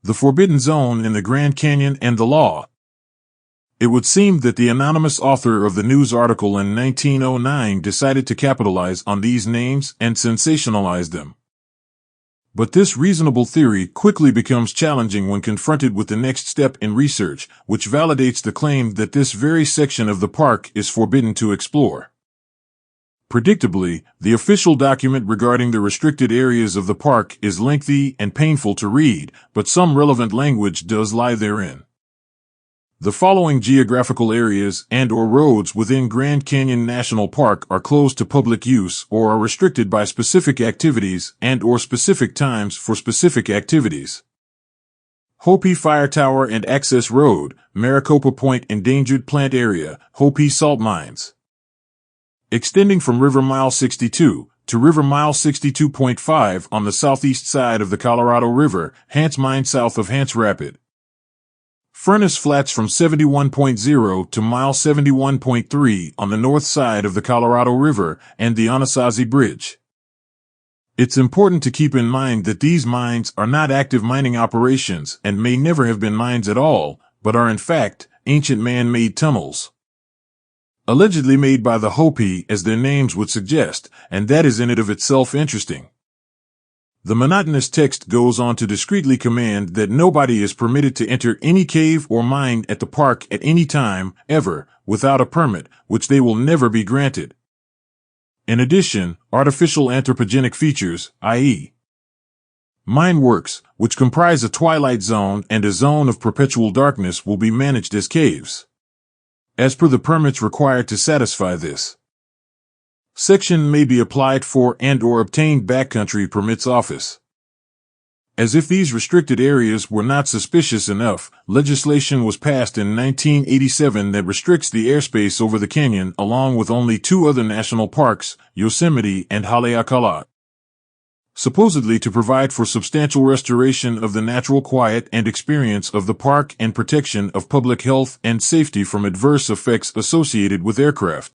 The Forbidden Zone in the Grand Canyon and the Law. It would seem that the anonymous author of the news article in 1909 decided to capitalize on these names and sensationalize them. But this reasonable theory quickly becomes challenging when confronted with the next step in research, which validates the claim that this very section of the park is forbidden to explore. Predictably, the official document regarding the restricted areas of the park is lengthy and painful to read, but some relevant language does lie therein. The following geographical areas and/or roads within Grand Canyon National Park are closed to public use or are restricted by specific activities and/or specific times for specific activities. Hopi Fire Tower and Access Road, Maricopa Point Endangered Plant Area, Hopi Salt Mines. Extending from River Mile 62 to River Mile 62.5 on the southeast side of the Colorado River, Hance Mine south of Hance Rapid. Furnace Flats from 71.0 to mile 71.3 on the north side of the Colorado River and the Anasazi Bridge. It's important to keep in mind that these mines are not active mining operations and may never have been mines at all, but are in fact ancient man-made tunnels. Allegedly made by the Hopi, as their names would suggest, and that is in and of itself interesting. The monotonous text goes on to discreetly command that nobody is permitted to enter any cave or mine at the park at any time, ever, without a permit, which they will never be granted. In addition, artificial anthropogenic features, i.e., mine works, which comprise a twilight zone and a zone of perpetual darkness, will be managed as caves, as per the permits required to satisfy this section may be applied for and/or obtained backcountry permits office. As if these restricted areas were not suspicious enough, legislation was passed in 1987 that restricts the airspace over the canyon along with only two other national parks, Yosemite and Haleakala, supposedly to provide for substantial restoration of the natural quiet and experience of the park and protection of public health and safety from adverse effects associated with aircraft.